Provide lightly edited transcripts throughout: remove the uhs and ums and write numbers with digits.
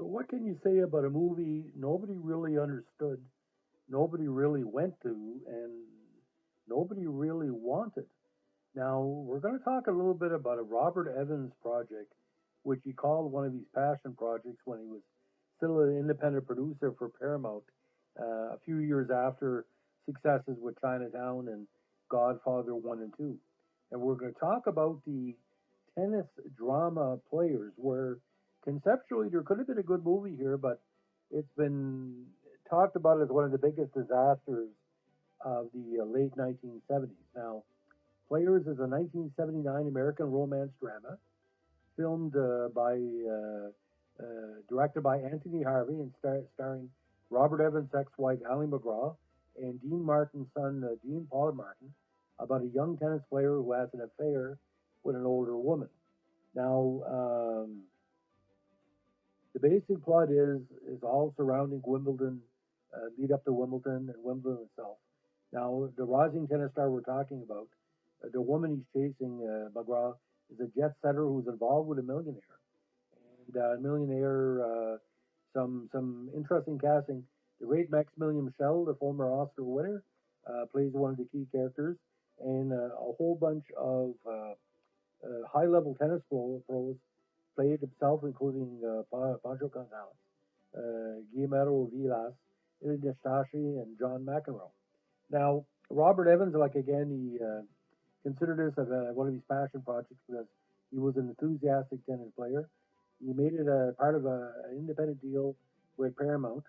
So, what can you say about a movie nobody really understood, nobody really went to, and nobody really wanted? Now, we're going to talk a little bit about a Robert Evans project, which he called one of his passion projects when he was still an independent producer for Paramount a few years after successes with Chinatown and Godfather 1 and 2. And we're going to talk about the tennis drama Players, where conceptually there could have been a good movie here, but it's been talked about as one of the biggest disasters of the late 1970s. Now, Players is a 1979 American romance drama filmed directed by Anthony Harvey and starring Robert Evans' ex-wife Ally McGraw and Dean Martin's son Dean Paul Martin about a young tennis player who has an affair with an older woman. Now, the basic plot is all surrounding Wimbledon, lead up to Wimbledon and Wimbledon itself. Now, the rising tennis star we're talking about, the woman he's chasing, McGraw, is a jet setter who's involved with a millionaire. And millionaire, some interesting casting. The great Maximilian Schell, the former Oscar winner, plays one of the key characters, and a whole bunch of high-level tennis pros played himself, including Pancho Gonzalez, Guillermo Vilas, Ili Nestashi, and John McEnroe. Now, Robert Evans, like again, he considered this as one of his passion projects because he was an enthusiastic tennis player. He made it a part of an independent deal with Paramount,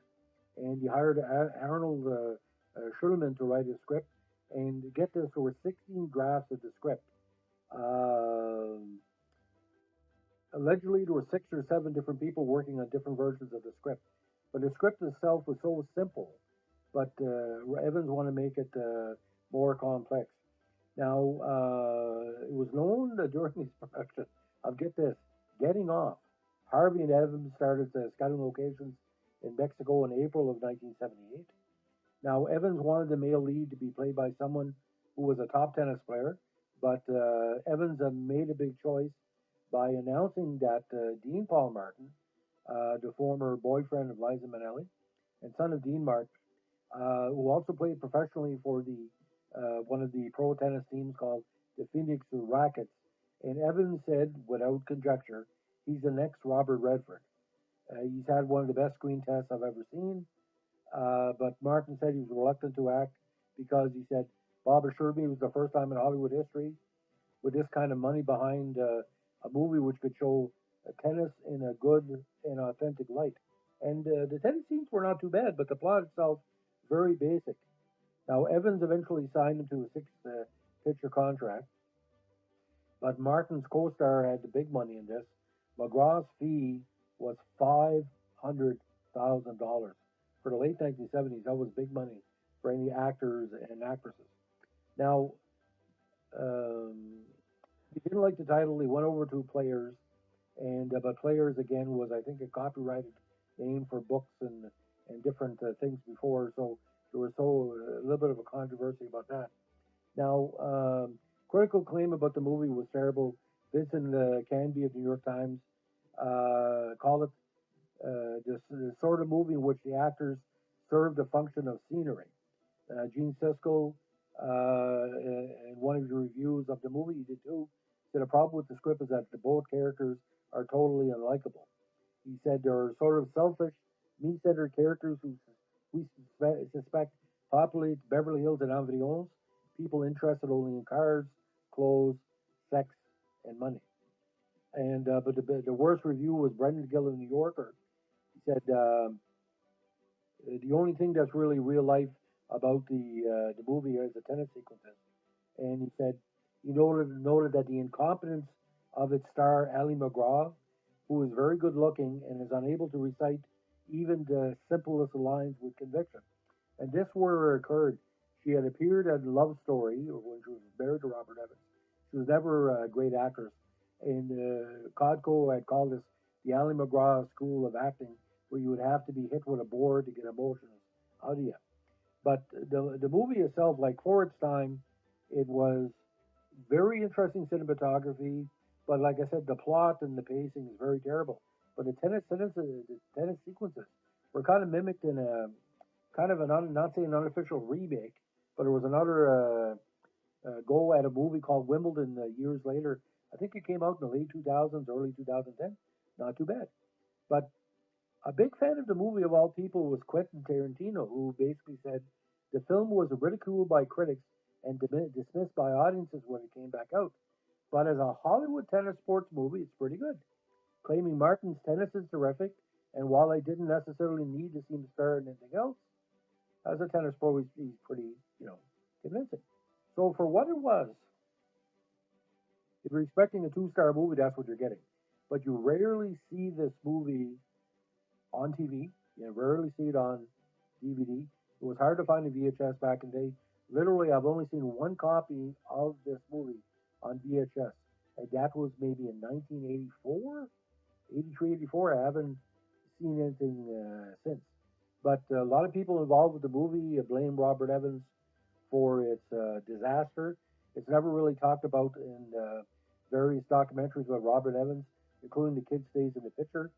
and he hired Arnold Schulman to write a script. And get this, there were 16 drafts of the script. Allegedly, there were 6 or 7 different people working on different versions of the script. But the script itself was so simple, but Evans wanted to make it more complex. Now, it was known during his production of, get this, Getting Off. Harvey and Evans started scouting locations in Mexico in April of 1978. Now, Evans wanted the male lead to be played by someone who was a top tennis player, but Evans made a big choice by announcing that Dean Paul Martin, the former boyfriend of Liza Minnelli and son of Dean Martin, who also played professionally for the one of the pro tennis teams called the Phoenix Rackets. And Evans said, without conjecture, he's the next Robert Redford. He's had one of the best screen tests I've ever seen. But Martin said he was reluctant to act because he said, Bob assured me it was the first time in Hollywood history with this kind of money behind a movie which could show tennis in a good and authentic light. And the tennis scenes were not too bad, but the plot itself, very basic. Now, Evans eventually signed him to a six-picture contract, but Martin's co-star had the big money in this. McGraw's fee was $500,000. For the late 1970s, that was big money for any actors and actresses. Now, he didn't like the title. He went over to Players, and but Players again was, I think, a copyrighted name for books and different things before. So there was a little bit of a controversy about that. Now, critical claim about the movie was terrible. Vincent Canby of the New York Times called it this sort of movie in which the actors serve the function of scenery. Gene Siskel, in one of the reviews of the movie, he did too, said a problem with the script is that the both characters are totally unlikable. He said there are sort of selfish, me-centered characters who we suspect populate Beverly Hills and environs, people interested only in cars, clothes, sex, and money. And but the worst review was Brendan Gill of the New Yorker. He said the only thing that's really real life about the movie is the tennis sequences. And he said he noted that the incompetence of its star Ally McGraw, who is very good looking and is unable to recite even the simplest lines with conviction. And this where it occurred. She had appeared in Love Story when she was married to Robert Evans. She was never a great actress. And Codco had called this the Ally McGraw School of Acting, where you would have to be hit with a board to get emotions out of you. But the movie itself, like for its time, it was very interesting cinematography. But like I said, the plot and the pacing is very terrible. but the tennis sequences were kind of mimicked in a kind of not saying an unofficial remake, but it was another go at a movie called Wimbledon years later. I think it came out in the late 2000s, early 2010. Not too bad. But a big fan of the movie of all people was Quentin Tarantino, who basically said the film was ridiculed by critics and dismissed by audiences when it came back out. But as a Hollywood tennis sports movie, it's pretty good, claiming Martin's tennis is terrific, and while I didn't necessarily need to see him star in anything else, as a tennis pro, he's pretty, convincing. So for what it was, if you're expecting a two-star movie, that's what you're getting. But you rarely see this movie on TV. You rarely see it on DVD. It was hard to find a VHS back in the day. Literally, I've only seen one copy of this movie on VHS, and that was maybe in 1984, 83, 84. I haven't seen anything since. But a lot of people involved with the movie blame Robert Evans for its disaster. It's never really talked about in various documentaries about Robert Evans, including The Kid Stays in the Picture.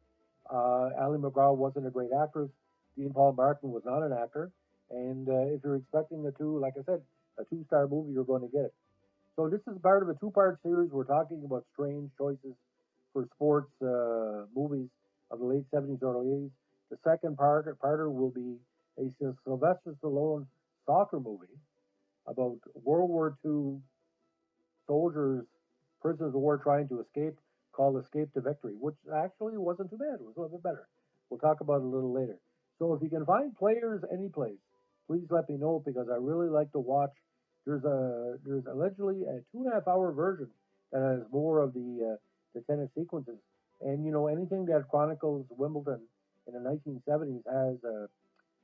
Ali McGraw wasn't a great actress. Dean Paul Martin was not an actor. And if you're expecting like I said, a two-star movie, you're going to get it. So this is part of a two-part series. We're talking about strange choices for sports movies of the late 70s, early 80s. The second parter will be a Sylvester Stallone soccer movie about World War II soldiers, prisoners of war trying to escape, called Escape to Victory, which actually wasn't too bad. It was a little bit better. We'll talk about it a little later. So if you can find players any place, please let me know because I really like to watch. There's allegedly a 2.5 hour version that has more of the tennis sequences, and anything that chronicles Wimbledon in the 1970s has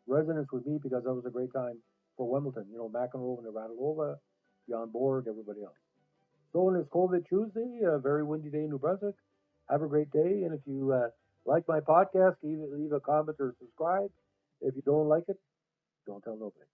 resonance with me because that was a great time for Wimbledon. McEnroe and Navratilova, Bjorn Borg, everybody else. So on this COVID Tuesday, a very windy day in New Brunswick. Have a great day, and if you like my podcast, leave a comment or subscribe. If you don't like it, don't tell nobody.